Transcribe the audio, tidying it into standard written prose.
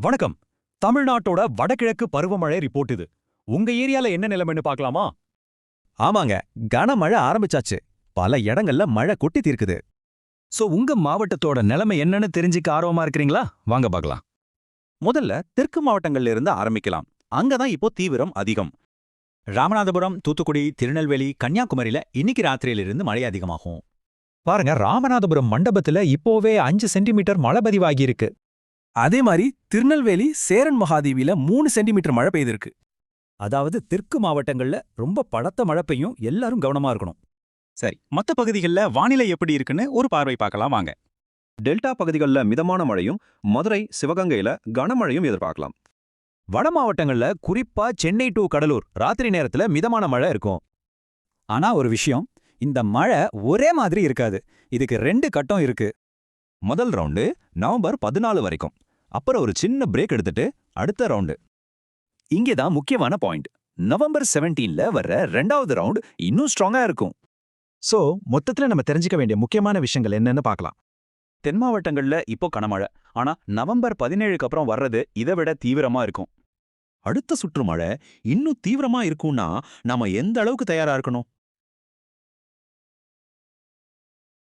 வணக்கம். தமிழ்நாட்டோட வடகிழக்கு பருவமழை ரிப்போர்ட் இது. உங்க ஏரியால என்ன நிலைமைன்னு பார்க்கலாமா? ஆமாங்க, கனமழை ஆரம்பிச்சாச்சு. பல இடங்கள்ல மழை கொட்டி தீர்க்குது. உங்க மாவட்டத்தோட நிலைமை என்னன்னு தெரிஞ்சுக்க ஆர்வமா இருக்கிறீங்களா? வாங்க பார்க்கலாம். முதல்ல தெற்கு மாவட்டங்கள்ல இருந்து ஆரம்பிக்கலாம். அங்கதான் இப்போ தீவிரம் அதிகம். ராமநாதபுரம், தூத்துக்குடி, திருநெல்வேலி, கன்னியாகுமரியில இன்னைக்கு ராத்திரியிலிருந்து மழை அதிகமாகும். பாருங்க, ராமநாதபுரம் மண்டபத்துல இப்போவே 5 சென்டிமீட்டர் மழை பதிவாகியிருக்கு. அதே மாதிரி திருநெல்வேலி சேரன் மகாதேவியில 3 சென்டிமீட்டர் மழை பெய்திருக்கு. அதாவது தெற்கு மாவட்டங்கள்ல ரொம்ப பலத்த மழை பெய்யும், எல்லாரும் கவனமா இருக்கணும். சரி, மற்ற பகுதிகளில் வானிலை எப்படி இருக்குன்னு ஒரு பார்வை பார்க்கலாம் வாங்க. டெல்டா பகுதிகளில் மிதமான மழையும், மதுரை, சிவகங்கையில கனமழையும் எதிர்பார்க்கலாம். வட மாவட்டங்கள்ல குறிப்பா சென்னை டு கடலூர் ராத்திரி நேரத்துல மிதமான மழை இருக்கும். ஆனா ஒரு விஷயம், இந்த மழை ஒரே மாதிரி இருக்காது. இதுக்கு 2 கட்டம் இருக்கு. முதல் ரவுண்டு நவம்பர் 14 வரைக்கும். அப்புறம் ஒரு சின்ன பிரேக் எடுத்துட்டு அடுத்த ரவுண்டு. இங்கேதான் முக்கியமான பாயிண்ட். நவம்பர் 17ல வர்ற 2வது ரவுண்ட் இன்னும் ஸ்ட்ராங்கா இருக்கும். மொத்தத்துல நம்ம தெரிஞ்சுக்க வேண்டிய முக்கியமான விஷயங்கள் என்னன்னு பார்க்கலாம். தென் மாவட்டங்கள்ல இப்போ கனமழை, ஆனா நவம்பர் 17க்கு அப்புறம் வர்றது இதை விட தீவிரமா இருக்கும். அடுத்த சுற்று மழை இன்னும் தீவிரமா இருக்கும்னா நாம எந்த அளவுக்கு தயாரா இருக்கணும்?